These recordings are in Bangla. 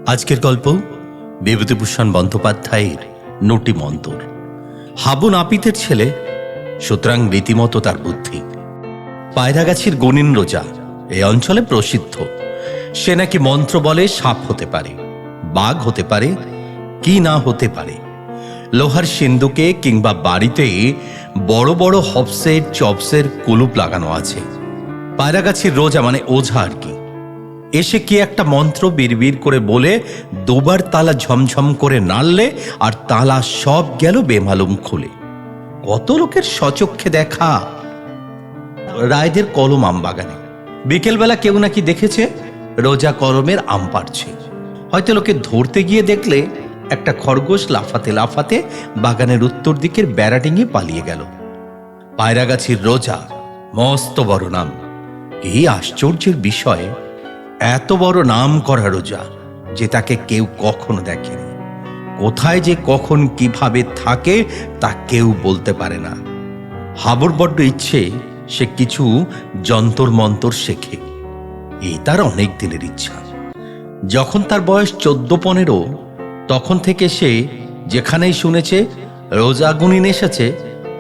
আজকের গল্প বিভূতিভূষণ বন্দ্যোপাধ্যায়ের নটি মন্তর। হাবু নাপিতের ছেলে, সুতরাং রীতিমতো তার বুদ্ধি। পায়রাগাছির গণীন্দ্রজা এই অঞ্চলে প্রসিদ্ধ। সে নাকি মন্ত্র বলে সাপ হতে পারে, বাঘ হতে পারে, কি না হতে পারে। লোহার সিন্দুকে কিংবা বাড়িতে বড় বড় হবসের চপসের কুলুপ লাগানো আছে। পায়রাগাছির রোজা মানে ওঝা আর কি। এসে কি একটা মন্ত্র বিড়বিড় করে বলে দুবার তালা ঝমঝম করে নাড়লে আর তালা সব গেল বেমালুম খুলে। কত লোকের সচক্ষে দেখা। রায়দের কলম আম বাগানে বিকেলবেলা কেউ নাকি দেখেছে রোজা কলমের আম পাড়ছে। হয়তো লোকে ধরতে গিয়ে দেখলে একটা খরগোশ লাফাতে লাফাতে বাগানের উত্তর দিকের বেড়া ডিঙিয়ে পালিয়ে গেল। পায়রাগাছির রোজা মস্ত বড় নাম। এই আশ্চর্যের বিষয়, এত বড় নাম করা রোজা যে তাকে কেউ কখনো দেখেনি। কোথায় যে কখন কিভাবে থাকে তা কেউ বলতে পারে না। হাবুর বড্ড ইচ্ছে সে কিছু যন্তর মন্তর শেখে। এই তার অনেক দিনের ইচ্ছা। যখন তার বয়স 14-15 তখন থেকে সে যেখানেই শুনেছে রোজা গুনিন এসেছে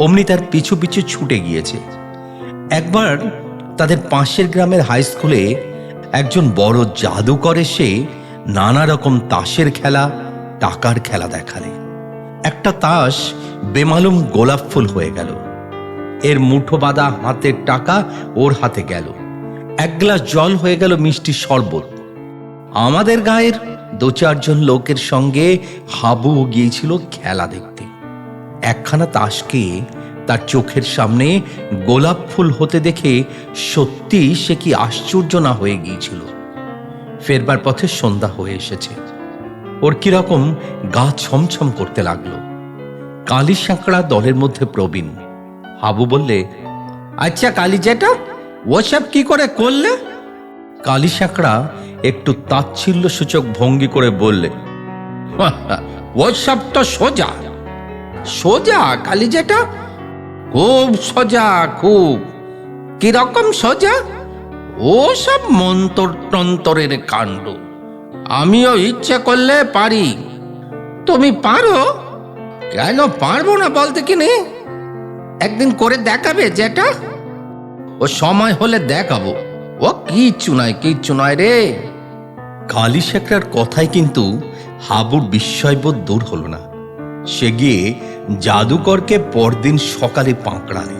অমনি তার পিছু পিছু ছুটে গিয়েছে। একবার তাদের পাশের গ্রামের হাই স্কুলে একজন বড় জাদুকর এসে নানা রকম তাসের খেলা, টাকার খেলা দেখালে। একটা তাস বেমালুম গোলাপ ফুল হয়ে গেল। এর মুঠো বাঁধা হাতের টাকা ওর হাতে গেল। এক গ্লাস জল হয়ে গেল মিষ্টি শরবত। আমাদের গায়ের 2-4 লোকের সঙ্গে হাবু গিয়েছিল খেলা দেখতে। একখানা তাসকে তার চোখের সামনে গোলাপ ফুল হতে দেখে সত্যি সে কি আশ্চর্য না হয়ে গিয়েছিল। ফেরবার পথে সন্ধ্যা হয়ে এসেছে। ওর কিরকম গা ছমছম করতে লাগলো। কালী সাঁকড়া দলের মধ্যে প্রবীণ। হাবু বললে, আচ্ছা কালী জেঠা, ওসব কি করে করলে? কালী সাঁকড়া একটু তাচ্ছিল্য সূচক ভঙ্গি করে বললে, ওসব তো সোজা সোজা কালী জেঠা, খুব সোজা, খুব। কিরকম সোজা? ও সব মন্তর টন্তরের কাণ্ড। আমিও ইচ্ছে করলে পারি। তুমি পারো? কেন পারবো না বলতে কিনে? একদিন করে দেখাবে যেটা? ও সময় হলে দেখাবো। ও কিচ্ছু নয় রে। কালী শেখরার কথায় কিন্তু হাবুর বিস্ময়বোধ দূর হলো না। সে গিয়ে জাদুকরকে পরদিন সকালে পাকড়ালে।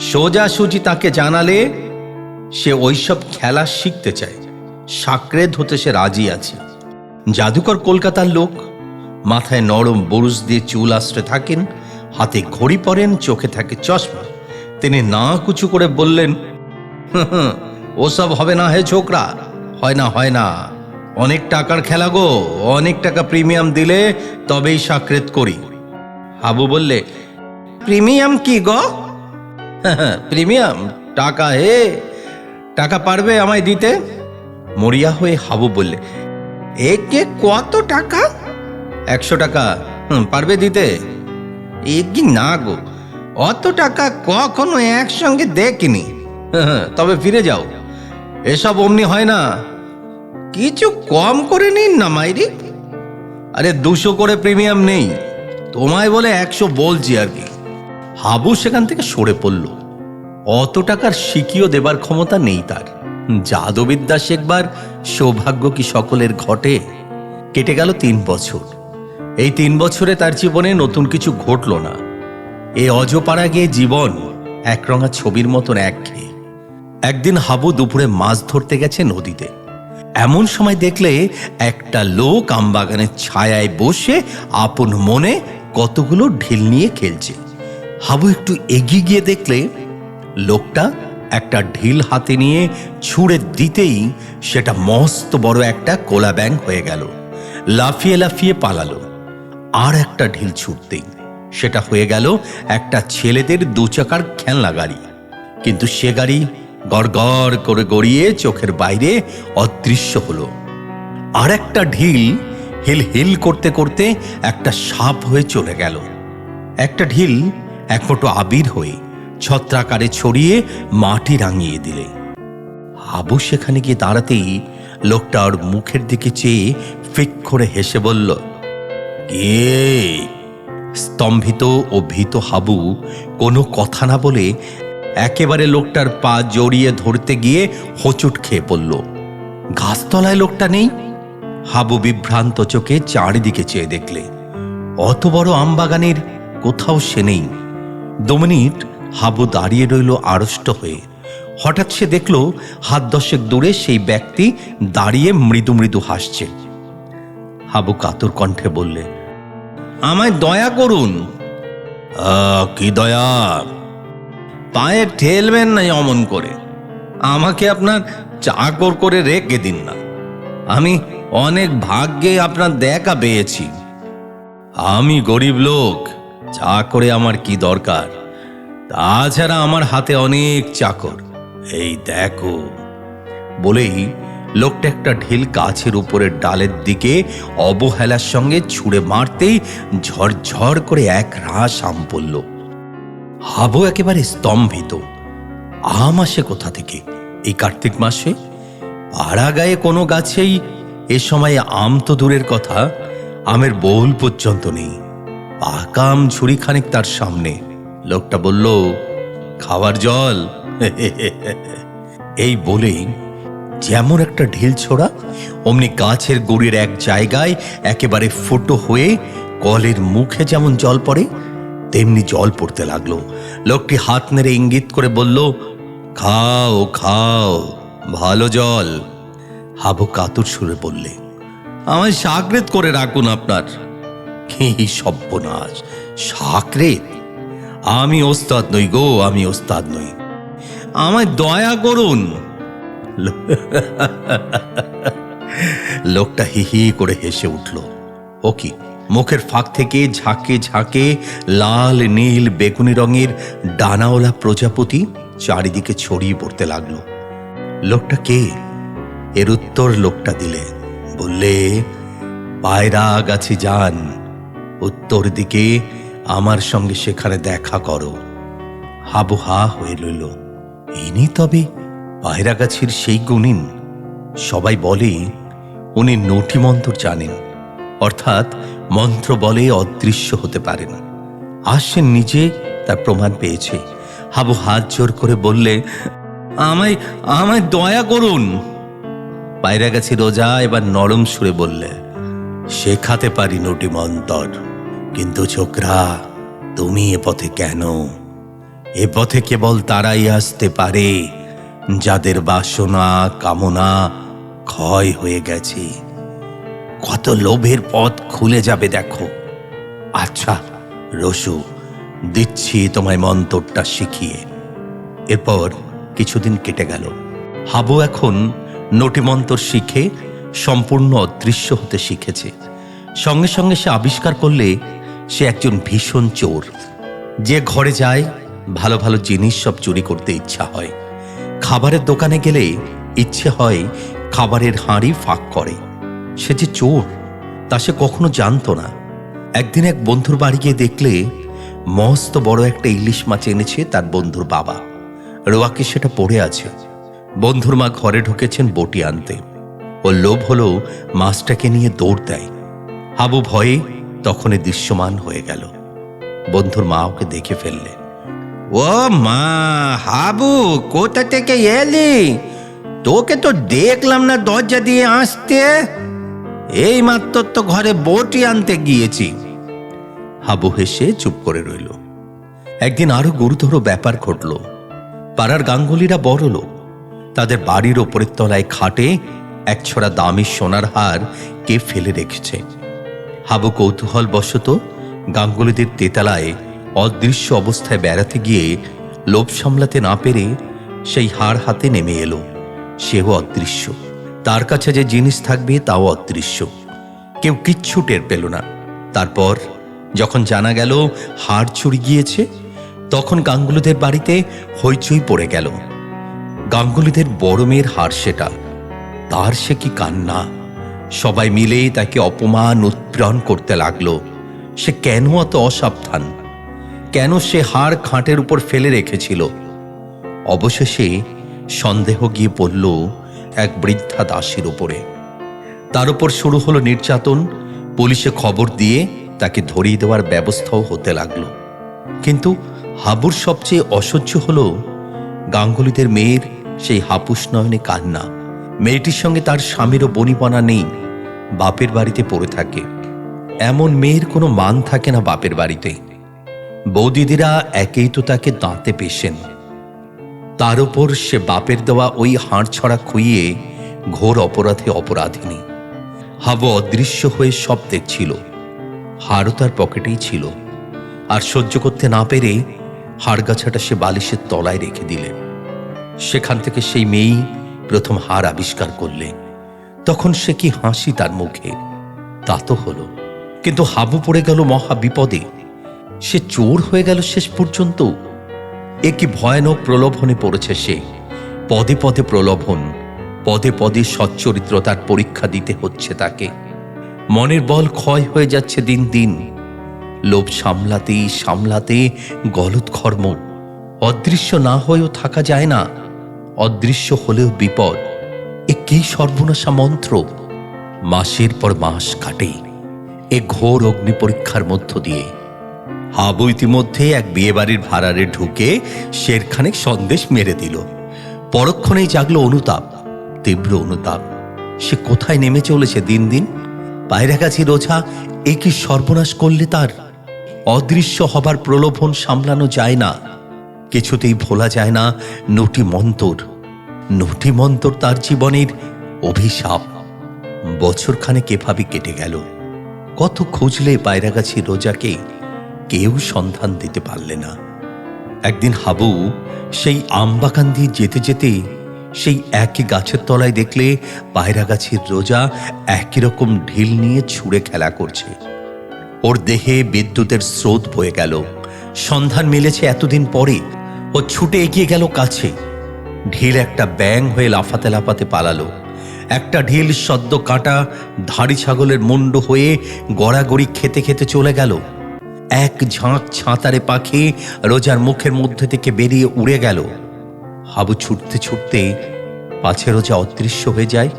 সোজাসুজি তাকে জানালে সে ওইসব খেলা শিখতে চায়। সাকরেদ হতে সে রাজি আছে। জাদুকর কলকাতার লোক। মাথায় নরম বুরুজ দিয়ে চুল আশ্রে থাকেন, হাতে ঘড়ি পরেন, চোখে থাকে চশমা। তিনি না কুচু করে বললেন, ওসব হবে না হে ছোকরা, হয় না। অনেক টাকার খেলা গো, অনেক টাকা প্রিমিয়াম দিলে তবেই সাকরেদ করি। হাবু বললে, প্রিমিয়াম কি গো? প্রিমিয়াম টাকা হে। টাকা পারবে আমায় দিতে? মরিয়া হয়ে হাবু বললে, একে কত টাকা? 100 টাকা। পারবে দিতে? এ কি না গো, অত টাকা কখনো একসঙ্গে দেখিনি। তবে ফিরে যাও, এসব অমনি হয় না। কিছু কম করে নিন না মাইরি। আরে 200 করে প্রিমিয়াম নেই, তোমায় বলে 100 বলছি আর কি। হাবু সেখান থেকে সরে পড়ল। অত টাকার শিখিও দেবার ক্ষমতা নেই তার। জাদুবিদ্যা শেখবার সৌভাগ্য কি সকলের ঘটে? কেটে গেল 3 বছর। এই 3 বছরে তার জীবনে নতুন কিছু ঘটল না। এই অজপাড়া গিয়ে জীবন একরঙা ছবির মতন একঘেয়ে। একদিন হাবু দুপুরে মাছ ধরতে গেছে নদীতে। এমন সময় দেখলে একটা লোক আমবাগানের ছায়ায় বসে আপন মনে কতগুলো ঢিল নিয়ে খেলছে। হাবু একটু এগিয়ে গিয়ে দেখলে লোকটা একটা ঢিল হাতে নিয়ে ছুঁড়ে দিতেই সেটা মস্ত বড় একটা কোলা ব্যাঙ হয়ে গেল। লাফিয়ে লাফিয়ে পালালো। আর একটা ঢিল ছুটতেই সেটা হয়ে গেল একটা ছেলেদের 2 চাকার খেলনা গাড়ি। কিন্তু সে গাড়ি গড়গড় করে গড়িয়ে চোখের বাইরে অদৃশ্য হলো। আর একটা ঢিল হিল হিল করতে করতে একটা সাপ হয়ে চলে গেল। একটা ঢিল এক ফোঁটো আবির হয়ে ছত্রাকারে ছড়িয়ে মাটি রাঙিয়ে দিলে। হাবু সেখানে গিয়ে দাঁড়াতেই লোকটা ওর মুখের দিকে চেয়ে ফিক করে হেসে বলল, কে? স্তম্ভিত ও ভীত হাবু কোনো কথা না বলে একেবারে লোকটার পা জড়িয়ে ধরতে গিয়ে হোঁচট খেয়ে পড়ল। গাছতলায় লোকটা নেই। হাবু বিভ্রান্ত চোখে চারিদিকে চেয়ে দেখলে অত বড় আমবাগানের কোথাও সে নেই। 2 মিনিট হাবু দাঁড়িয়ে রইল আড়ষ্ট হয়ে। হঠাৎ সে দেখল হাত 10 দূরে সেই ব্যক্তি দাঁড়িয়ে মৃদু মৃদু হাসছে। হাবু কাতর কণ্ঠে বললে, আমায় দয়া করুন। কি দয়া? পায়ে ঠেলবেন না অমন করে, আমাকে আপনার চাকর করে রেখে দিন না। আমি অনেক ভাগ্যে আপনার দেখা পেয়েছি। আমি গরিব লোক, চা করে আমার কি দরকার? তাছাড়া আমার হাতে অনেক চাকর, এই দেখো। বলেই লোকটা একটা ঢিল গাছের উপরের ডালের দিকে অবহেলার সঙ্গে ছুঁড়ে মারতেই ঝরঝর করে এক রাশ আম পড়ল। হাবু একেবারে স্তম্ভিত। আম আসে কোথা থেকে এই কার্তিক মাসে? পাড়া গায়ে কোনো গাছেই এ সময় আম তো দূরের কথা, আমের বউল পর্যন্ত নেই। পাকা আম ঝুড়ি খানিক তার সামনে। লোকটা বলল, খাওয়ার জল? এই বলেই যেমন একটা ঢিল ছোড়া অমনি গাছের গুড়ির এক জায়গায় একেবারে ফুটো হয়ে কলের মুখে যেমন জল পড়ে তেমনি জল পড়তে লাগলো। লোকটি হাত নেড়ে ইঙ্গিত করে বলল, খাও খাও, ভালো জল। হাবু কাতর সুরে বললে, আমায় সাকরেত করে রাখুন আপনার। কি সর্বনাশ! সাকরেত? আমি ওস্তাদ নই গো, আমি ওস্তাদ নই, আমায় দয়া করুন। লোকটা হি হি করে হেসে উঠল। ও কি, মুখের ফাঁক থেকে ঝাঁকে ঝাঁকে লাল নীল বেগুনি রঙের ডানাওয়ালা প্রজাপতি চারিদিকে ছড়িয়ে পড়তে লাগলো। লোকটা কে? এর উত্তর লোকটা দিলে, বললে, পায়রা গাছি যান, উত্তর দিকে আমার সঙ্গে সেখানে দেখা করো। হাবু হা হয়ে রইল। ইনি তবে পায়রাগাছির সেই গুণিন? সবাই বলে উনি নটি মন্ত্র জানেন, অর্থাৎ মন্ত্র বলে অদৃশ্য হতে পারেন। আর সে নিজে তার প্রমাণ পেয়েছে। হাবু হাত জোর করে বললে, আমায় আমায় দয়া করুন। পায়রাগাছি রোজা এবার নরম সুরে বললে, শেখাতে পারি নটি মন্তর, কিন্তু ছোকরা তুমি এ পথে কেন? এ পথে কেবল তারাই আসতে পারে যাদের বাসনা কামনা ক্ষয় হয়ে গেছে। কত লোভের পথ খুলে যাবে দেখো। আচ্ছা রসু, দিচ্ছি তোমায় মন্ত্রটা শিখিয়ে। এরপর কিছুদিন কেটে গেল। হাবু এখন নটিমন্তর শিখে সম্পূর্ণ অদৃশ্য হতে শিখেছে। সঙ্গে সঙ্গে সে আবিষ্কার করলে সে একজন ভীষণ চোর। যে ঘরে যায় ভালো ভালো জিনিস সব চুরি করতে ইচ্ছা হয়। খাবারের দোকানে গেলে ইচ্ছে হয় খাবারের হাঁড়ি ফাঁক করে। সে যে চোর তা সে কখনো জানতো না। একদিন এক বন্ধুর বাড়ি গিয়ে দেখলে মস্ত বড় একটা ইলিশ মাছ এনেছে তার বন্ধুর বাবা। রোয়াকে সেটা পড়ে আছে। বন্ধুর মা ঘরে ঢুকেছেন বটি আনতে। ওর লোভ হলো মাছটাকে নিয়ে দৌড় দেয়। হাবু ভয়ে তখনই দৃশ্যমান হয়ে গেল। বন্ধুর মা ওকে দেখে ফেললে। ও মা, হাবু কোথা থেকে এলি? তোকে তো দেখলাম না দরজা দিয়ে আসতে। এই মাত্র তো ঘরে বটি আনতে গিয়েছি। হাবু হেসে চুপ করে রইল। একদিন আরো গুরুতর ব্যাপার ঘটল। পাড়ার গাঙ্গুলিরা বড় লোক। তাদের বাড়ির ওপরের তলায় খাটে এক ছড়া দামি সোনার হার কে ফেলে রেখেছে। হাবু কৌতূহল বশত গাঙ্গুলিদের তেতালায় অদৃশ্য অবস্থায় বেড়াতে গিয়ে লোভ সামলাতে না পেরে সেই হার হাতে নেমে এলো। সেও অদৃশ্য। তার কাছে যে জিনিস থাকবে তাও অদৃশ্য। কেউ কিচ্ছু টের পেল না। তারপর যখন জানা গেল হার চুরি গিয়েছে, তখন গাঙ্গুলিদের বাড়িতে হইচই পড়ে গেল। গাঙ্গুলিদের বড় মেয়ের হার সেটা। তার সে কি কান্না! সবাই মিলে তাকে অপমান উৎপীড়ন করতে লাগলো। সে কেন অত অসাবধান? কেন সে হার খাটের উপর ফেলে রেখেছিল? অবশেষে সন্দেহ গিয়ে পড়ল এক বৃদ্ধা দাসীর উপরে। তার উপর শুরু হলো নির্যাতন। পুলিশে খবর দিয়ে তাকে ধরিয়ে দেওয়ার ব্যবস্থাও হতে লাগলো। কিন্তু হাবুর সবচেয়ে অসহ্য হলো গাঙ্গুলিদের মেয়ের সেই হাপুস নয়নে কান্না। মেয়েটির সঙ্গে তার স্বামীরও বনিবনা নেই, বাপের বাড়িতে পড়ে থাকে। এমন মেয়ের কোনো মান থাকে না বাপের বাড়িতে। বৌদিদিরা একেই তো তাকে দাঁতে পেশেন, তার উপর সে বাপের দেওয়া ওই হাড় ছড়া খুইয়ে ঘোর অপরাধে অপরাধিনী। হাবু অদৃশ্য হয়ে সব দেখছিল, হাড়ও তার পকেটেই ছিল। আর সহ্য করতে না পেরে হাড়গাছাটা সে বালিশের তলায় রেখে দিলেন। সেখান থেকে সেই মেয়েই প্রথম হাড় আবিষ্কার করলে। তখন সে কি হাসি তার মুখে! তা তো হলো, কিন্তু হাবু পড়ে গেল মহা বিপদে। সে চোর হয়ে গেল শেষ পর্যন্ত। এ কি ভয়ানক প্রলোভনে পড়েছে সে! পদে পদে প্রলোভন, পদে পদে সচ্চরিত্রতার পরীক্ষা দিতে হচ্ছে তাকে। মনের বল ক্ষয় হয়ে যাচ্ছে দিন দিন। লোভ সামলাতে সামলাতে গলদঘর্ম। অদৃশ্য না হয়েও থাকা যায় না, অদৃশ্য হলেও বিপদ। এ কি সর্বনাশা মন্ত্র! মাসের পর মাস কাটে এ ঘোর অগ্নি পরীক্ষার মধ্য দিয়ে। হাবু ইতিমধ্যে এক বিয়েবাড়ির ভাড়ারে ঢুকে শেরখানেক সন্দেশ মেরে দিল। পরক্ষণেই জাগলো অনুতাপ, তীব্র অনুতাপ। সে কোথায় নেমে চলেছে দিন দিন! পায়রাগাছি রোজা এ কি সর্বনাশ করলে তার! অদৃশ্য হবার প্রলোভন সামলানো যায় না, কিছুতেই ভোলা যায় না নটি মন্তর। নটি মন্তর তার জীবনের অভিশাপ। বছরখানেক এভাবে কেটে গেল। কত খুঁজলে পায়রাগাছি রোজাকে, কেউ সন্ধান দিতে পারলে না। একদিন হাবু সেই আমবাগান দিয়ে যেতে যেতে সেই একই গাছের তলায় দেখলে পায়রাগাছির রোজা একই রকম ঢিল নিয়ে ছুঁড়ে খেলা করছে। ওর দেহে বিদ্যুতের স্রোত বয়ে গেল। সন্ধান মিলেছে এতদিন পরে। ও ছুটে এগিয়ে গেল কাছে। ঢিল একটা ব্যাঙ হয়ে লাফাতে লাফাতে পালালো। একটা ঢিল সদ্য কাটা ধাড়ি ছাগলের মুন্ড হয়ে গড়াগড়ি খেতে খেতে চলে গেল। এক ঝাঁক ছাতারে পাখি রোজার মুখের মধ্যে থেকে বেরিয়ে উড়ে গেল। হাবু ছুটতে ছুটতে পাছে রোজা অদৃশ্য হয়ে যায়।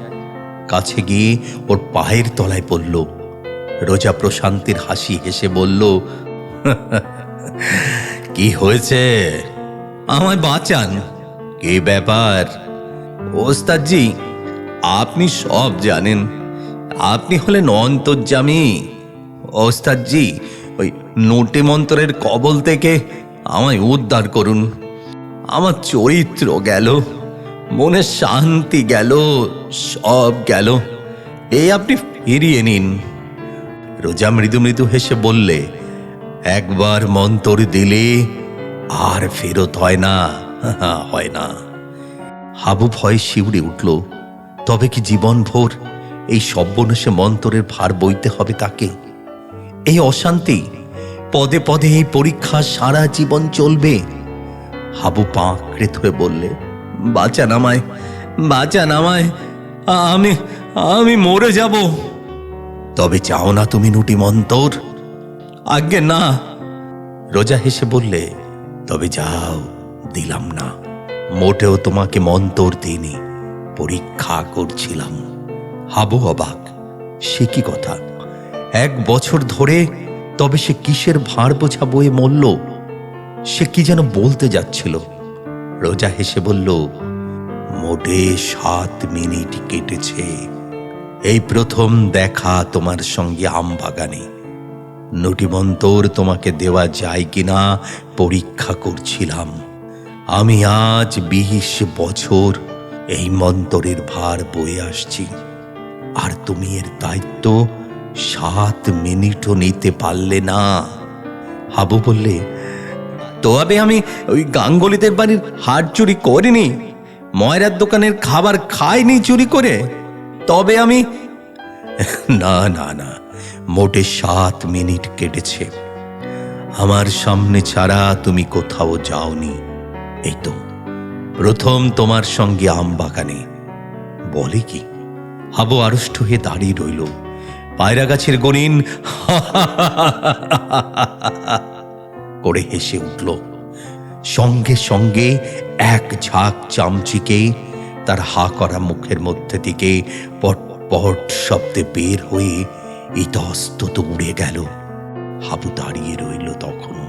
কাছে গিয়ে ওর পায়ের তলায় পড়ল। রোজা প্রশান্তির হাসি হেসে বলল, কি হয়েছে? আমায় বাঁচান। কি ব্যাপার? ওস্তাদজি, আপনি সব জানেন। আপনি হলেন অন্তর্যামী। ওস্তাদজি, ওই নোটে মন্ত্রের কবল থেকে আমায় উদ্ধার করুন। আমার চরিত্র গেল, মনের শান্তি গেল, সব গেল। এই আপনি ফিরিয়ে নিন। রোজা মৃদু মৃদু হেসে বললে, একবার মন্তর দিলে আর ফেরত হয় না, হয় না। হাবু ভয়ে শিউরে উঠল। তবে কি জীবনভর এই সর্বনাশে মন্তরের ভার বইতে হবে তাকে? এই অশান্তি, পদে পদে এই পরীক্ষা সারা জীবন চলবে। হাবু পা আঁকড়ে ধরে বললে, বাঁচান আমায়, বাঁচান আমায়, আমি মরে যাব। তবে চাও না তুমি নুটি মন্তর? আজ্ঞে না। রোজা হেসে বললে, তবে যাও, দিলাম না। মোটেও তোমাকে মন্তর দিইনি, পরীক্ষা করছিলাম। হাবু অবাক। সে কি কথা! 1 বছর ধরে তবে সে কিসের ভাঁড় বোঝা বয়ে মরল? সে কি যেন বলতে যাচ্ছিল। রোজা হেসে বলল, মোটে 7 মিনিট কেটেছে। এই প্রথম দেখা তোমার সঙ্গে আমবাগানে। নটিমন্তর তোমাকে দেওয়া যায় কিনা পরীক্ষা করছিলাম। আমি আজ 20 বছর এই মন্তরের ভার বয়ে আসছি, আর তুমি এর দায়িত্ব 7 মিনিটও নিতে পারলে না। হাবু বললে, তবে আমি ওই গাঙ্গুলিদের বাড়ির হাড় চুরি করিনি, ময়রার দোকানের খাবার খাইনি চুরি করে। তবে আমি না না না, মোটে 7 মিনিট কেটেছে। আমার সামনে ছাড়া তুমি কোথাও যাওনি। এই তো প্রথম তোমার সঙ্গে আমবাগানে। বলে কি! হাবু আড়ষ্ট হয়ে দাঁড়িয়ে রইল। পায়রা গাছের গনিন করে হেসে উঠল। সঙ্গে সঙ্গে এক ঝাঁক চামচিকে তার হা করা মুখের মধ্যে থেকে পট পট শব্দে বের হয়ে ইতস্তত উড়ে গেল। হাবু দাঁড়িয়ে রইল তখনও।